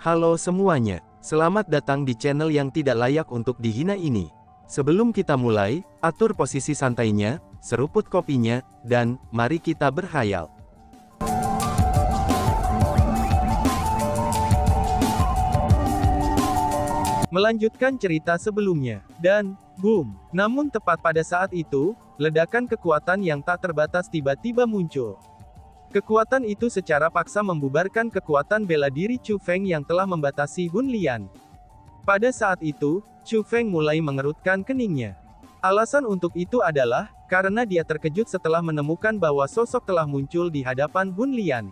Halo semuanya, selamat datang di channel yang tidak layak untuk dihina ini. Sebelum kita mulai, atur posisi santainya, seruput kopinya, dan mari kita berkhayal. Melanjutkan cerita sebelumnya, dan boom. Namun tepat pada saat itu, ledakan kekuatan yang tak terbatas tiba-tiba muncul. Kekuatan itu secara paksa membubarkan kekuatan bela diri Chu Feng yang telah membatasi Hun Lian. Pada saat itu, Chu Feng mulai mengerutkan keningnya. Alasan untuk itu adalah, karena dia terkejut setelah menemukan bahwa sosok telah muncul di hadapan Hun Lian.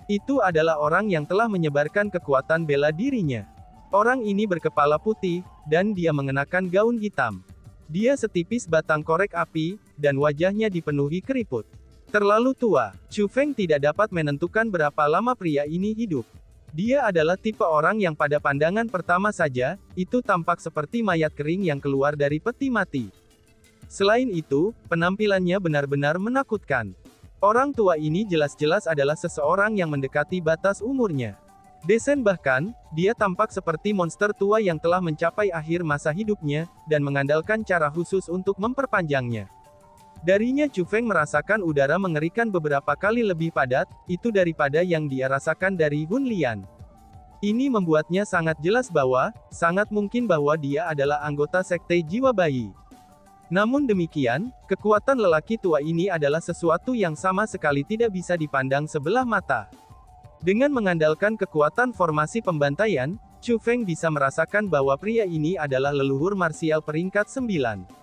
Itu adalah orang yang telah menyebarkan kekuatan bela dirinya. Orang ini berkepala putih, dan dia mengenakan gaun hitam. Dia setipis batang korek api, dan wajahnya dipenuhi keriput. Terlalu tua, Chu Feng tidak dapat menentukan berapa lama pria ini hidup. Dia adalah tipe orang yang pada pandangan pertama saja, itu tampak seperti mayat kering yang keluar dari peti mati. Selain itu, penampilannya benar-benar menakutkan. Orang tua ini jelas-jelas adalah seseorang yang mendekati batas umurnya. Desen bahkan, dia tampak seperti monster tua yang telah mencapai akhir masa hidupnya, dan mengandalkan cara khusus untuk memperpanjangnya. Darinya Chu Feng merasakan udara mengerikan beberapa kali lebih padat, itu daripada yang dia rasakan dari Hun Lian. Ini membuatnya sangat jelas bahwa, sangat mungkin bahwa dia adalah anggota sekte jiwa bayi. Namun demikian, kekuatan lelaki tua ini adalah sesuatu yang sama sekali tidak bisa dipandang sebelah mata. Dengan mengandalkan kekuatan formasi pembantaian, Chu Feng bisa merasakan bahwa pria ini adalah leluhur marsial peringkat 9.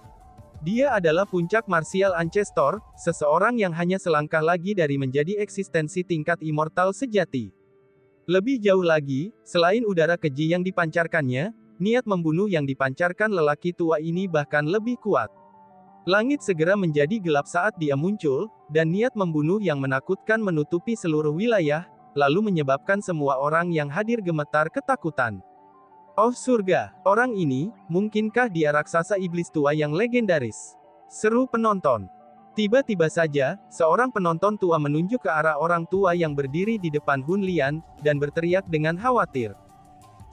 Dia adalah puncak martial ancestor, seseorang yang hanya selangkah lagi dari menjadi eksistensi tingkat immortal sejati. Lebih jauh lagi, selain udara keji yang dipancarkannya, niat membunuh yang dipancarkan lelaki tua ini bahkan lebih kuat. Langit segera menjadi gelap saat dia muncul, dan niat membunuh yang menakutkan menutupi seluruh wilayah, lalu menyebabkan semua orang yang hadir gemetar ketakutan. Oh surga, orang ini, mungkinkah dia raksasa iblis tua yang legendaris? Seru penonton. Tiba-tiba saja, seorang penonton tua menunjuk ke arah orang tua yang berdiri di depan Hun Lian, dan berteriak dengan khawatir.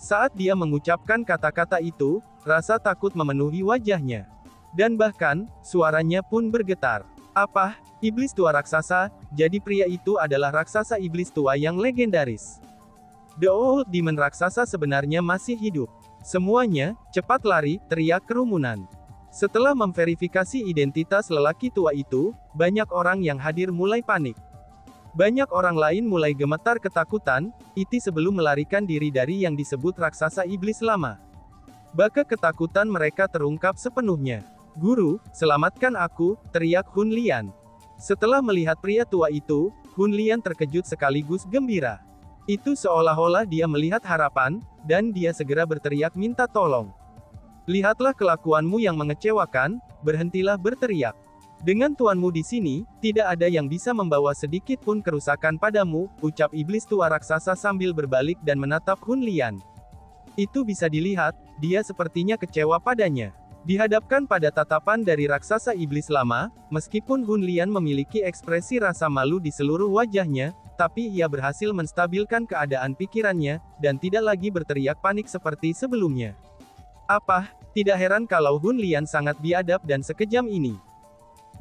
Saat dia mengucapkan kata-kata itu, rasa takut memenuhi wajahnya. Dan bahkan, suaranya pun bergetar. Apa? Iblis tua raksasa? Jadi pria itu adalah raksasa iblis tua yang legendaris. The Old Demon raksasa sebenarnya masih hidup. Semuanya, cepat lari, teriak kerumunan. Setelah memverifikasi identitas lelaki tua itu, banyak orang yang hadir mulai panik. Banyak orang lain mulai gemetar ketakutan, itu sebelum melarikan diri dari yang disebut raksasa iblis lama. Bahkan ketakutan mereka terungkap sepenuhnya. Guru, selamatkan aku, teriak Hun Lian. Setelah melihat pria tua itu, Hun Lian terkejut sekaligus gembira. Itu seolah-olah dia melihat harapan, dan dia segera berteriak minta tolong. Lihatlah kelakuanmu yang mengecewakan, berhentilah berteriak. Dengan tuanmu di sini, tidak ada yang bisa membawa sedikit pun kerusakan padamu, ucap iblis tua raksasa sambil berbalik dan menatap Hun Lian. Itu bisa dilihat, dia sepertinya kecewa padanya. Dihadapkan pada tatapan dari raksasa iblis lama, meskipun Hun Lian memiliki ekspresi rasa malu di seluruh wajahnya, tapi ia berhasil menstabilkan keadaan pikirannya, dan tidak lagi berteriak panik seperti sebelumnya. Apa? Tidak heran kalau Hun Lian sangat biadab dan sekejam ini.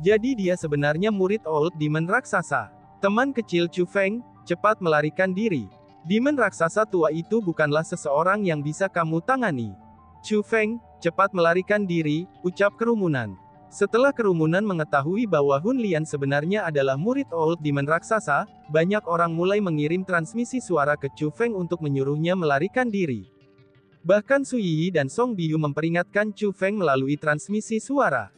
Jadi dia sebenarnya murid Old Demon raksasa. Teman kecil Chu Feng, cepat melarikan diri. Demon raksasa tua itu bukanlah seseorang yang bisa kamu tangani. Chu Feng, cepat melarikan diri, ucap kerumunan. Setelah kerumunan mengetahui bahwa Hun Lian sebenarnya adalah murid Old Demon raksasa, banyak orang mulai mengirim transmisi suara ke Chu Feng untuk menyuruhnya melarikan diri. Bahkan Su Yi dan Song Biu memperingatkan Chu Feng melalui transmisi suara.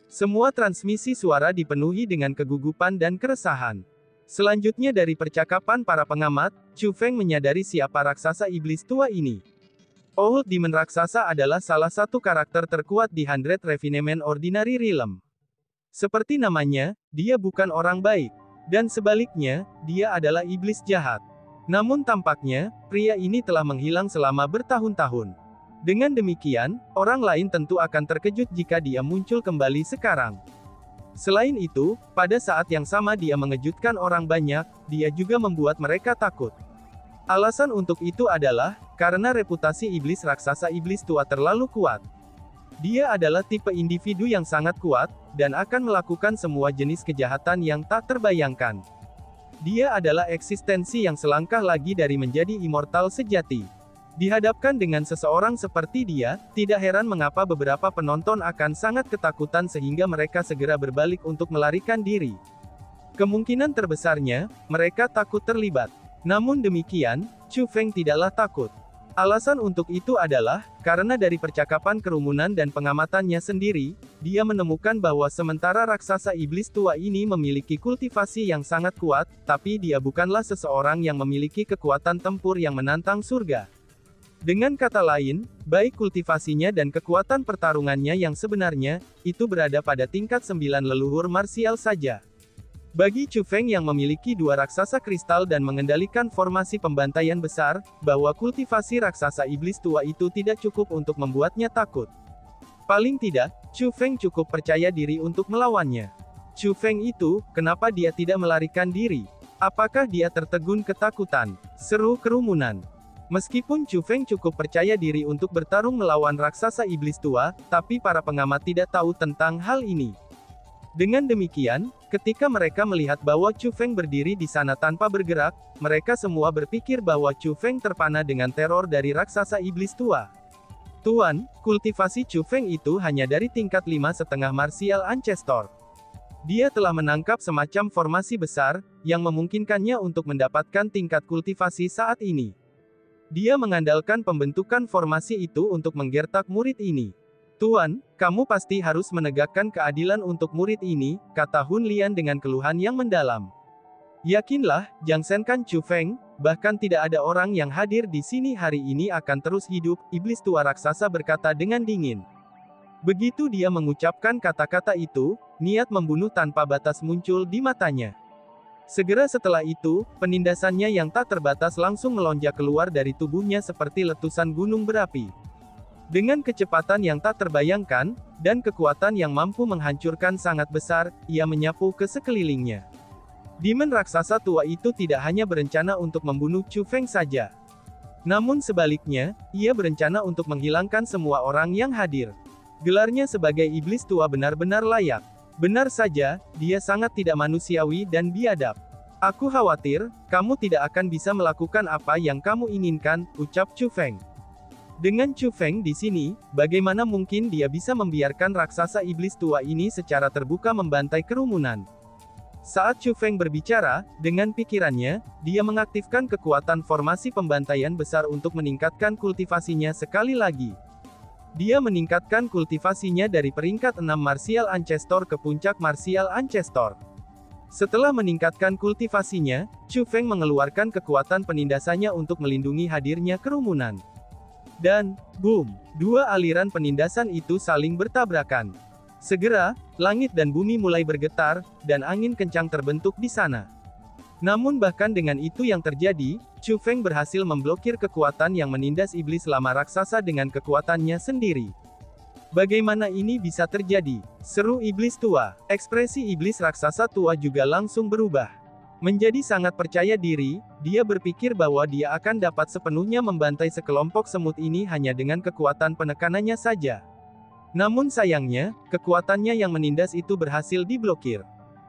Semua transmisi suara dipenuhi dengan kegugupan dan keresahan. Selanjutnya dari percakapan para pengamat, Chu Feng menyadari siapa raksasa iblis tua ini. Old Demon raksasa adalah salah satu karakter terkuat di 100 Refinement Ordinary Realm. Seperti namanya, dia bukan orang baik. Dan sebaliknya, dia adalah iblis jahat. Namun tampaknya, pria ini telah menghilang selama bertahun-tahun. Dengan demikian, orang lain tentu akan terkejut jika dia muncul kembali sekarang. Selain itu, pada saat yang sama dia mengejutkan orang banyak, dia juga membuat mereka takut. Alasan untuk itu adalah, karena reputasi iblis raksasa iblis tua terlalu kuat. Dia adalah tipe individu yang sangat kuat, dan akan melakukan semua jenis kejahatan yang tak terbayangkan. Dia adalah eksistensi yang selangkah lagi dari menjadi immortal sejati. Dihadapkan dengan seseorang seperti dia, tidak heran mengapa beberapa penonton akan sangat ketakutan sehingga mereka segera berbalik untuk melarikan diri. Kemungkinan terbesarnya, mereka takut terlibat. Namun demikian, Chu Feng tidaklah takut. Alasan untuk itu adalah, karena dari percakapan kerumunan dan pengamatannya sendiri, dia menemukan bahwa sementara raksasa iblis tua ini memiliki kultivasi yang sangat kuat, tapi dia bukanlah seseorang yang memiliki kekuatan tempur yang menantang surga. Dengan kata lain, baik kultivasinya dan kekuatan pertarungannya yang sebenarnya, itu berada pada tingkat 9 leluhur marsial saja. Bagi Chu Feng yang memiliki dua raksasa kristal dan mengendalikan formasi pembantaian besar, bahwa kultivasi raksasa iblis tua itu tidak cukup untuk membuatnya takut. Paling tidak, Chu Feng cukup percaya diri untuk melawannya. Chu Feng itu, kenapa dia tidak melarikan diri? Apakah dia tertegun ketakutan? Seru kerumunan. Meskipun Chu Feng cukup percaya diri untuk bertarung melawan raksasa iblis tua, tapi para pengamat tidak tahu tentang hal ini. Dengan demikian, ketika mereka melihat bahwa Chu Feng berdiri di sana tanpa bergerak, mereka semua berpikir bahwa Chu Feng terpana dengan teror dari raksasa iblis tua. Tuan, kultivasi Chu Feng itu hanya dari tingkat 5,5 martial ancestor. Dia telah menangkap semacam formasi besar, yang memungkinkannya untuk mendapatkan tingkat kultivasi saat ini. Dia mengandalkan pembentukan formasi itu untuk menggertak murid ini. Tuan, kamu pasti harus menegakkan keadilan untuk murid ini, kata Hun Lian dengan keluhan yang mendalam. Yakinlah, Jangsenkan Chu Feng, bahkan tidak ada orang yang hadir di sini hari ini akan terus hidup, iblis tua raksasa berkata dengan dingin. Begitu dia mengucapkan kata-kata itu, niat membunuh tanpa batas muncul di matanya. Segera setelah itu, penindasannya yang tak terbatas langsung melonjak keluar dari tubuhnya seperti letusan gunung berapi. Dengan kecepatan yang tak terbayangkan, dan kekuatan yang mampu menghancurkan sangat besar, ia menyapu ke sekelilingnya. Demon raksasa tua itu tidak hanya berencana untuk membunuh Chu Feng saja. Namun sebaliknya, ia berencana untuk menghilangkan semua orang yang hadir. Gelarnya sebagai iblis tua benar-benar layak. Benar saja, dia sangat tidak manusiawi dan biadab. Aku khawatir, kamu tidak akan bisa melakukan apa yang kamu inginkan, ucap Chu Feng. Dengan Chu Feng di sini, bagaimana mungkin dia bisa membiarkan raksasa iblis tua ini secara terbuka membantai kerumunan? Saat Chu Feng berbicara, dengan pikirannya, dia mengaktifkan kekuatan formasi pembantaian besar untuk meningkatkan kultivasinya sekali lagi. Dia meningkatkan kultivasinya dari peringkat 6 martial ancestor ke puncak martial ancestor. Setelah meningkatkan kultivasinya, Chu Feng mengeluarkan kekuatan penindasannya untuk melindungi hadirnya kerumunan. Dan, boom, dua aliran penindasan itu saling bertabrakan. Segera, langit dan bumi mulai bergetar, dan angin kencang terbentuk di sana. Namun bahkan dengan itu yang terjadi, Chu Feng berhasil memblokir kekuatan yang menindas iblis lama raksasa dengan kekuatannya sendiri. Bagaimana ini bisa terjadi? Seru iblis tua. Ekspresi iblis raksasa tua juga langsung berubah. Menjadi sangat percaya diri, dia berpikir bahwa dia akan dapat sepenuhnya membantai sekelompok semut ini hanya dengan kekuatan penekanannya saja. Namun sayangnya, kekuatannya yang menindas itu berhasil diblokir.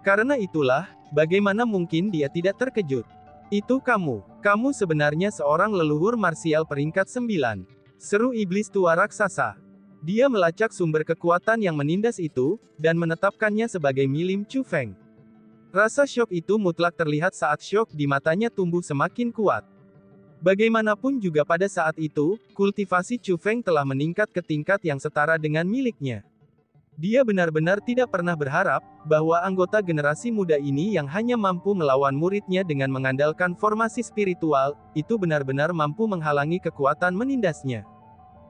Karena itulah, bagaimana mungkin dia tidak terkejut? Itu kamu sebenarnya seorang leluhur marsial peringkat 9. Seru iblis tua raksasa. Dia melacak sumber kekuatan yang menindas itu, dan menetapkannya sebagai milik Chu Feng. Rasa syok itu mutlak terlihat saat syok di matanya tumbuh semakin kuat. Bagaimanapun juga pada saat itu, kultivasi Chu Feng telah meningkat ke tingkat yang setara dengan miliknya. Dia benar-benar tidak pernah berharap, bahwa anggota generasi muda ini yang hanya mampu melawan muridnya dengan mengandalkan formasi spiritual, itu benar-benar mampu menghalangi kekuatan menindasnya.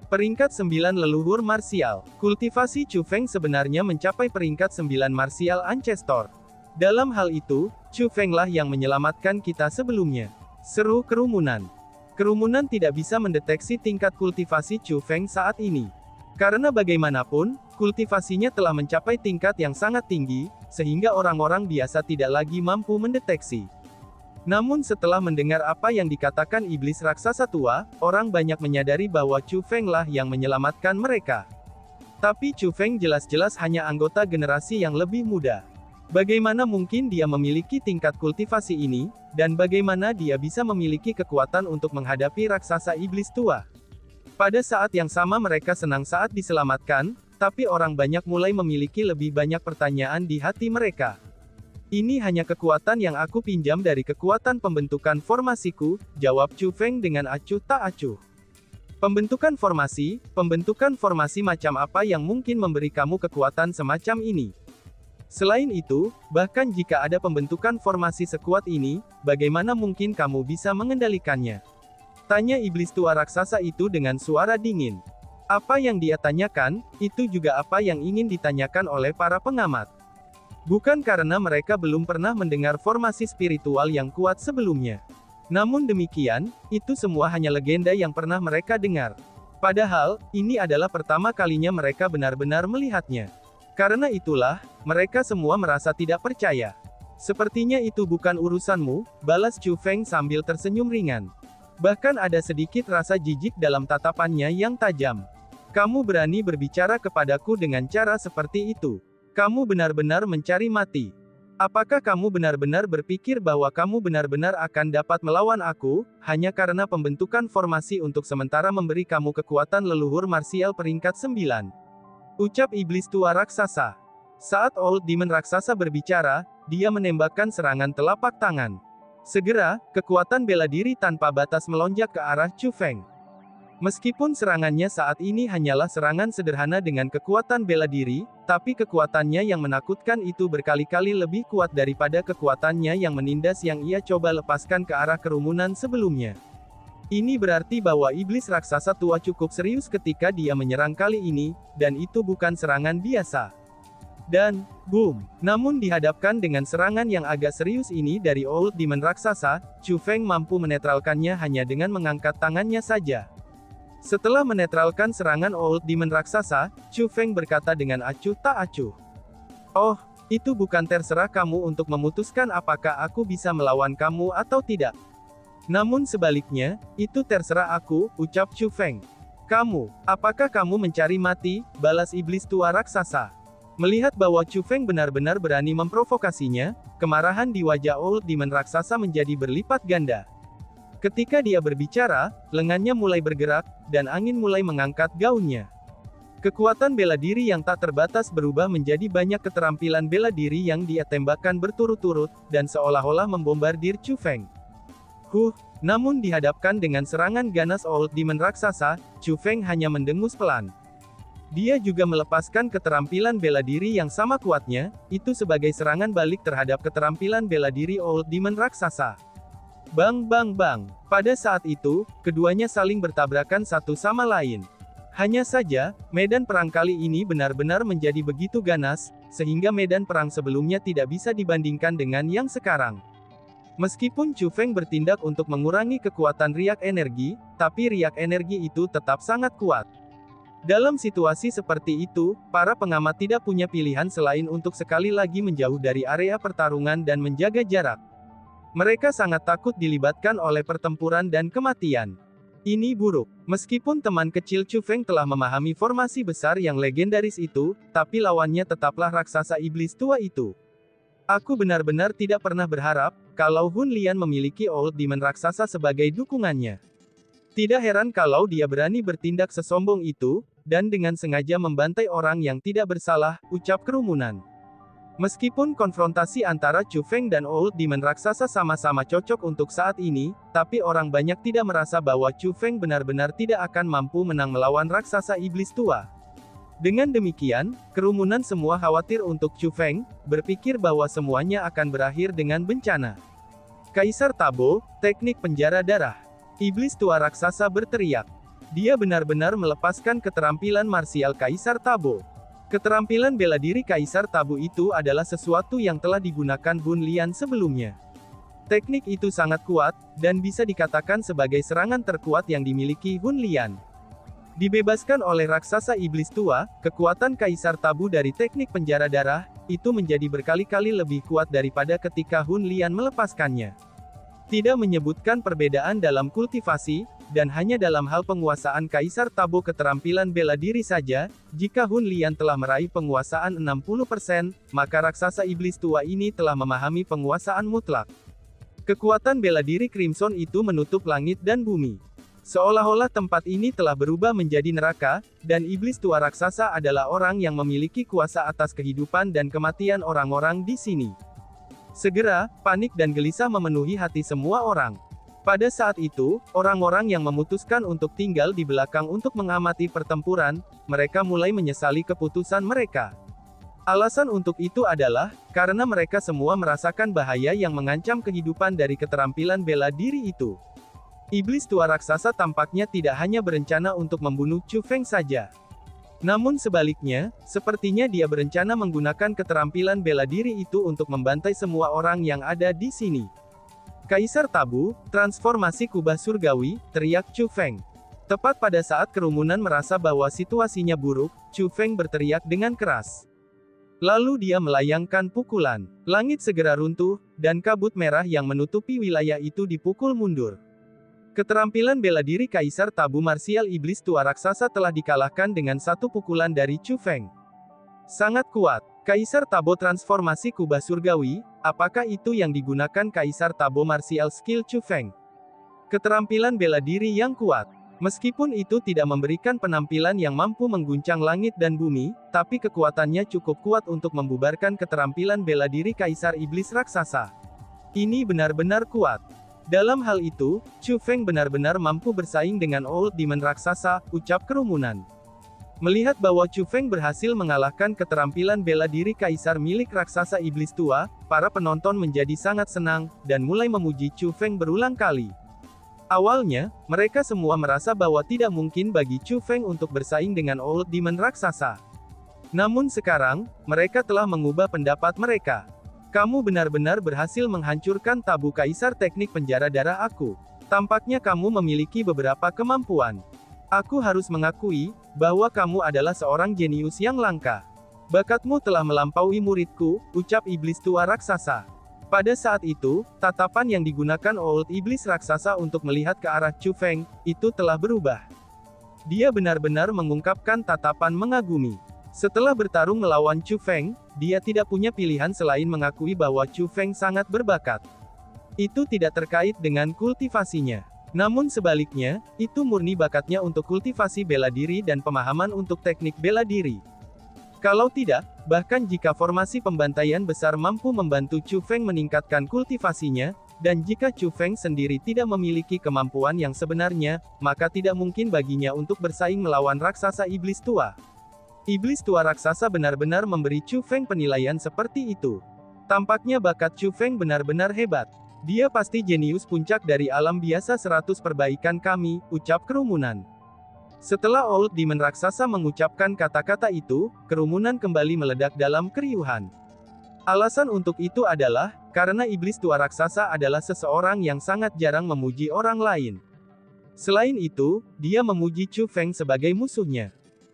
Peringkat 9 leluhur marsial. Kultivasi Chu Feng sebenarnya mencapai peringkat 9 martial ancestor. Dalam hal itu, Chu Feng lah yang menyelamatkan kita sebelumnya. Seru kerumunan. Kerumunan tidak bisa mendeteksi tingkat kultivasi Chu Feng saat ini. Karena bagaimanapun, kultivasinya telah mencapai tingkat yang sangat tinggi, sehingga orang-orang biasa tidak lagi mampu mendeteksi. Namun setelah mendengar apa yang dikatakan iblis raksasa tua, orang banyak menyadari bahwa Chu Feng lah yang menyelamatkan mereka. Tapi Chu Feng jelas-jelas hanya anggota generasi yang lebih muda. Bagaimana mungkin dia memiliki tingkat kultivasi ini, dan bagaimana dia bisa memiliki kekuatan untuk menghadapi raksasa iblis tua? Pada saat yang sama mereka senang saat diselamatkan, tapi orang banyak mulai memiliki lebih banyak pertanyaan di hati mereka. Ini hanya kekuatan yang aku pinjam dari kekuatan pembentukan formasiku, jawab Chu Feng dengan acuh tak acuh. Pembentukan formasi macam apa yang mungkin memberi kamu kekuatan semacam ini? Selain itu, bahkan jika ada pembentukan formasi sekuat ini, bagaimana mungkin kamu bisa mengendalikannya? Tanya iblis tua raksasa itu dengan suara dingin. Apa yang dia tanyakan, itu juga apa yang ingin ditanyakan oleh para pengamat. Bukan karena mereka belum pernah mendengar formasi spiritual yang kuat sebelumnya. Namun demikian, itu semua hanya legenda yang pernah mereka dengar. Padahal, ini adalah pertama kalinya mereka benar-benar melihatnya. Karena itulah, mereka semua merasa tidak percaya. Sepertinya itu bukan urusanmu, balas Chu Feng sambil tersenyum ringan. Bahkan ada sedikit rasa jijik dalam tatapannya yang tajam. Kamu berani berbicara kepadaku dengan cara seperti itu? Kamu benar-benar mencari mati. Apakah kamu benar-benar berpikir bahwa kamu benar-benar akan dapat melawan aku, hanya karena pembentukan formasi untuk sementara memberi kamu kekuatan leluhur marsial peringkat 9? Ucap iblis tua raksasa. Saat Old Demon raksasa berbicara, dia menembakkan serangan telapak tangan. Segera, kekuatan bela diri tanpa batas melonjak ke arah Chu Feng. Meskipun serangannya saat ini hanyalah serangan sederhana dengan kekuatan bela diri, tapi kekuatannya yang menakutkan itu berkali-kali lebih kuat daripada kekuatannya yang menindas yang ia coba lepaskan ke arah kerumunan sebelumnya. Ini berarti bahwa iblis raksasa tua cukup serius ketika dia menyerang kali ini, dan itu bukan serangan biasa. Dan, boom! Namun dihadapkan dengan serangan yang agak serius ini dari Old Demon raksasa, Chu Feng mampu menetralkannya hanya dengan mengangkat tangannya saja. Setelah menetralkan serangan Old Demon raksasa, Chu Feng berkata dengan acuh tak acuh. Oh, itu bukan terserah kamu untuk memutuskan apakah aku bisa melawan kamu atau tidak. Namun sebaliknya, itu terserah aku, ucap Chu Feng. Apakah kamu mencari mati, balas iblis tua raksasa. Melihat bahwa Chu Feng benar-benar berani memprovokasinya, kemarahan di wajah Old Demon raksasa menjadi berlipat ganda. Ketika dia berbicara, lengannya mulai bergerak, dan angin mulai mengangkat gaunnya. Kekuatan bela diri yang tak terbatas berubah menjadi banyak keterampilan bela diri yang dia tembakkan berturut-turut, dan seolah-olah membombardir Chu Feng. Namun dihadapkan dengan serangan ganas Old Demon raksasa, Chu Feng hanya mendengus pelan. Dia juga melepaskan keterampilan bela diri yang sama kuatnya, itu sebagai serangan balik terhadap keterampilan bela diri Old Demon raksasa. Bang bang bang. Pada saat itu, keduanya saling bertabrakan satu sama lain. Hanya saja, medan perang kali ini benar-benar menjadi begitu ganas, sehingga medan perang sebelumnya tidak bisa dibandingkan dengan yang sekarang. Meskipun Chu Feng bertindak untuk mengurangi kekuatan riak energi, tapi riak energi itu tetap sangat kuat. Dalam situasi seperti itu, para pengamat tidak punya pilihan selain untuk sekali lagi menjauh dari area pertarungan dan menjaga jarak. Mereka sangat takut dilibatkan oleh pertempuran dan kematian. Ini buruk. Meskipun teman kecil Chu Feng telah memahami formasi besar yang legendaris itu, tapi lawannya tetaplah raksasa iblis tua itu. Aku benar-benar tidak pernah berharap, kalau Hun Lian memiliki Old Demon raksasa sebagai dukungannya. Tidak heran kalau dia berani bertindak sesombong itu, dan dengan sengaja membantai orang yang tidak bersalah, ucap kerumunan. Meskipun konfrontasi antara Chu Feng dan Old Demon raksasa sama-sama cocok untuk saat ini, tapi orang banyak tidak merasa bahwa Chu Feng benar-benar tidak akan mampu menang melawan raksasa iblis tua. Dengan demikian, kerumunan semua khawatir untuk Chu Feng, berpikir bahwa semuanya akan berakhir dengan bencana. Kaisar Tabo, teknik penjara darah. Iblis tua raksasa berteriak. Dia benar-benar melepaskan keterampilan marsial Kaisar Tabo. Keterampilan bela diri Kaisar Tabu itu adalah sesuatu yang telah digunakan Hun Lian sebelumnya. Teknik itu sangat kuat, dan bisa dikatakan sebagai serangan terkuat yang dimiliki Hun Lian. Dibebaskan oleh raksasa iblis tua, kekuatan Kaisar Tabu dari teknik penjara darah, itu menjadi berkali-kali lebih kuat daripada ketika Hun Lian melepaskannya. Tidak menyebutkan perbedaan dalam kultivasi, dan hanya dalam hal penguasaan Kaisar Tabo keterampilan bela diri saja, jika Hun Lian telah meraih penguasaan 60%, maka raksasa iblis tua ini telah memahami penguasaan mutlak. Kekuatan bela diri Crimson itu menutup langit dan bumi. Seolah-olah tempat ini telah berubah menjadi neraka, dan iblis tua raksasa adalah orang yang memiliki kuasa atas kehidupan dan kematian orang-orang di sini. Segera, panik dan gelisah memenuhi hati semua orang. Pada saat itu, orang-orang yang memutuskan untuk tinggal di belakang untuk mengamati pertempuran, mereka mulai menyesali keputusan mereka. Alasan untuk itu adalah, karena mereka semua merasakan bahaya yang mengancam kehidupan dari keterampilan bela diri itu. Iblis tua raksasa tampaknya tidak hanya berencana untuk membunuh Chu Feng saja. Namun sebaliknya, sepertinya dia berencana menggunakan keterampilan bela diri itu untuk membantai semua orang yang ada di sini. Kaisar Tabu, transformasi kubah surgawi, teriak Chu Feng. Tepat pada saat kerumunan merasa bahwa situasinya buruk, Chu Feng berteriak dengan keras. Lalu dia melayangkan pukulan. Langit segera runtuh, dan kabut merah yang menutupi wilayah itu dipukul mundur. Keterampilan bela diri Kaisar Tabu Marsial Iblis Tua Raksasa telah dikalahkan dengan satu pukulan dari Chu Feng. Sangat kuat. Kaisar Tabo transformasi kubah surgawi, apakah itu yang digunakan Kaisar Tabo Martial Skill Chu Feng? Keterampilan bela diri yang kuat. Meskipun itu tidak memberikan penampilan yang mampu mengguncang langit dan bumi, tapi kekuatannya cukup kuat untuk membubarkan keterampilan bela diri Kaisar Iblis Raksasa. Ini benar-benar kuat. Dalam hal itu, Chu Feng benar-benar mampu bersaing dengan Old Demon Raksasa, ucap kerumunan. Melihat bahwa Chu Feng berhasil mengalahkan keterampilan bela diri Kaisar milik Raksasa Iblis Tua, para penonton menjadi sangat senang, dan mulai memuji Chu Feng berulang kali. Awalnya, mereka semua merasa bahwa tidak mungkin bagi Chu Feng untuk bersaing dengan Old Demon Raksasa. Namun sekarang, mereka telah mengubah pendapat mereka. Kamu benar-benar berhasil menghancurkan tabu Kaisar teknik penjara darah aku. Tampaknya kamu memiliki beberapa kemampuan. Aku harus mengakui, bahwa kamu adalah seorang jenius yang langka. Bakatmu telah melampaui muridku, ucap Iblis Tua Raksasa. Pada saat itu, tatapan yang digunakan Old Iblis Raksasa untuk melihat ke arah Chu Feng, itu telah berubah. Dia benar-benar mengungkapkan tatapan mengagumi. Setelah bertarung melawan Chu Feng, dia tidak punya pilihan selain mengakui bahwa Chu Feng sangat berbakat. Itu tidak terkait dengan kultivasinya. Namun sebaliknya, itu murni bakatnya untuk kultivasi bela diri dan pemahaman untuk teknik bela diri. Kalau tidak, bahkan jika formasi pembantaian besar mampu membantu Chu Feng meningkatkan kultivasinya, dan jika Chu Feng sendiri tidak memiliki kemampuan yang sebenarnya, maka tidak mungkin baginya untuk bersaing melawan raksasa iblis tua. Iblis tua raksasa benar-benar memberi Chu Feng penilaian seperti itu. Tampaknya bakat Chu Feng benar-benar hebat. Dia pasti jenius puncak dari alam biasa 100 perbaikan kami, ucap kerumunan. Setelah Old Demon Raksasa mengucapkan kata-kata itu, kerumunan kembali meledak dalam keriuhan. Alasan untuk itu adalah, karena Iblis Tua Raksasa adalah seseorang yang sangat jarang memuji orang lain. Selain itu, dia memuji Chu Feng sebagai musuhnya.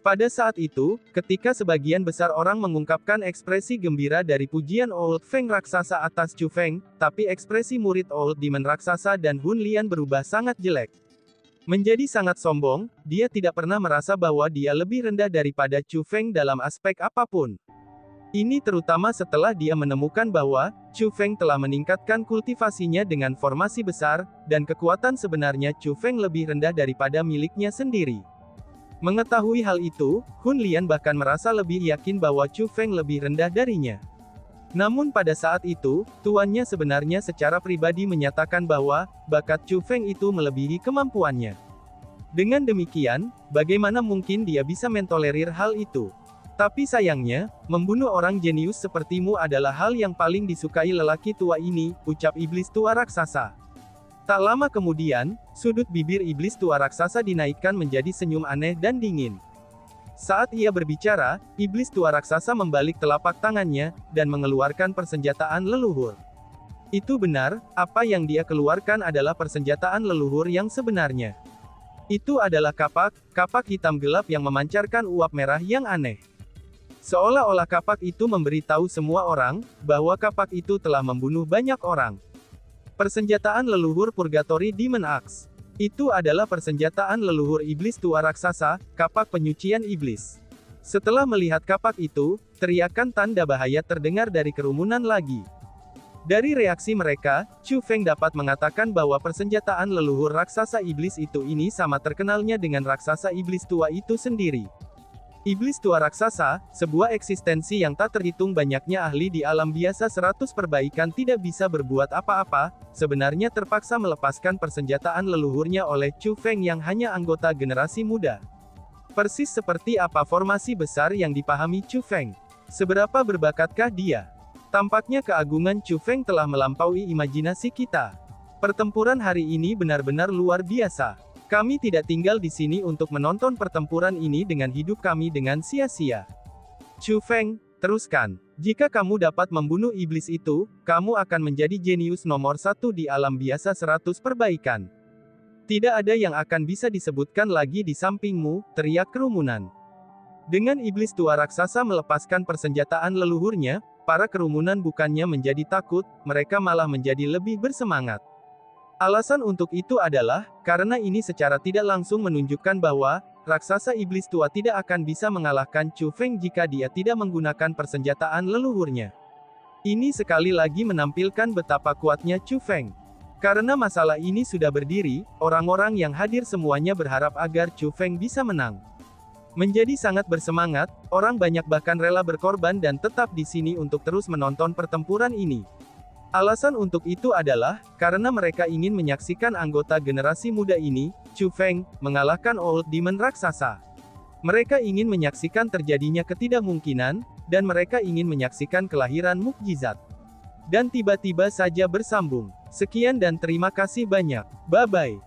Pada saat itu, ketika sebagian besar orang mengungkapkan ekspresi gembira dari pujian Old Feng Raksasa atas Chu Feng, tapi ekspresi murid Old Demon Raksasa dan Hun Lian berubah sangat jelek. Menjadi sangat sombong, dia tidak pernah merasa bahwa dia lebih rendah daripada Chu Feng dalam aspek apapun. Ini terutama setelah dia menemukan bahwa Chu Feng telah meningkatkan kultivasinya dengan formasi besar, dan kekuatan sebenarnya Chu Feng lebih rendah daripada miliknya sendiri. Mengetahui hal itu, Hun Lian bahkan merasa lebih yakin bahwa Chu Feng lebih rendah darinya. Namun pada saat itu, tuannya sebenarnya secara pribadi menyatakan bahwa bakat Chu Feng itu melebihi kemampuannya. Dengan demikian, bagaimana mungkin dia bisa mentolerir hal itu? Tapi sayangnya, membunuh orang jenius sepertimu adalah hal yang paling disukai lelaki tua ini, ucap Iblis Tua Raksasa. Tak lama kemudian, sudut bibir Iblis Tua Raksasa dinaikkan menjadi senyum aneh dan dingin. Saat ia berbicara, Iblis Tua Raksasa membalik telapak tangannya, dan mengeluarkan persenjataan leluhur. Itu benar, apa yang dia keluarkan adalah persenjataan leluhur yang sebenarnya. Itu adalah kapak hitam gelap yang memancarkan uap merah yang aneh. Seolah-olah kapak itu memberitahu semua orang, bahwa kapak itu telah membunuh banyak orang. Persenjataan leluhur Purgatory Demon Axe. Itu adalah persenjataan leluhur iblis tua raksasa, kapak penyucian iblis. Setelah melihat kapak itu, teriakan tanda bahaya terdengar dari kerumunan lagi. Dari reaksi mereka, Chu Feng dapat mengatakan bahwa persenjataan leluhur raksasa iblis itu ini sama terkenalnya dengan raksasa iblis tua itu sendiri. Iblis tua raksasa, sebuah eksistensi yang tak terhitung banyaknya ahli di alam biasa 100 perbaikan tidak bisa berbuat apa-apa, sebenarnya terpaksa melepaskan persenjataan leluhurnya oleh Chu Feng yang hanya anggota generasi muda. Persis seperti apa formasi besar yang dipahami Chu Feng. Seberapa berbakatkah dia? Tampaknya keagungan Chu Feng telah melampaui imajinasi kita. Pertempuran hari ini benar-benar luar biasa. Kami tidak tinggal di sini untuk menonton pertempuran ini dengan hidup kami dengan sia-sia. Chu Feng, teruskan. Jika kamu dapat membunuh iblis itu, kamu akan menjadi jenius nomor 1 di alam biasa 100 perbaikan. Tidak ada yang akan bisa disebutkan lagi di sampingmu, teriak kerumunan. Dengan iblis tua raksasa melepaskan persenjataan leluhurnya, para kerumunan bukannya menjadi takut, mereka malah menjadi lebih bersemangat. Alasan untuk itu adalah, karena ini secara tidak langsung menunjukkan bahwa, raksasa iblis tua tidak akan bisa mengalahkan Chu Feng jika dia tidak menggunakan persenjataan leluhurnya. Ini sekali lagi menampilkan betapa kuatnya Chu Feng. Karena masalah ini sudah berdiri, orang-orang yang hadir semuanya berharap agar Chu Feng bisa menang. Menjadi sangat bersemangat, orang banyak bahkan rela berkorban dan tetap di sini untuk terus menonton pertempuran ini. Alasan untuk itu adalah, karena mereka ingin menyaksikan anggota generasi muda ini, Chu Feng, mengalahkan Old Demon raksasa. Mereka ingin menyaksikan terjadinya ketidakmungkinan, dan mereka ingin menyaksikan kelahiran mukjizat. Dan tiba-tiba saja bersambung. Sekian dan terima kasih banyak. Bye-bye.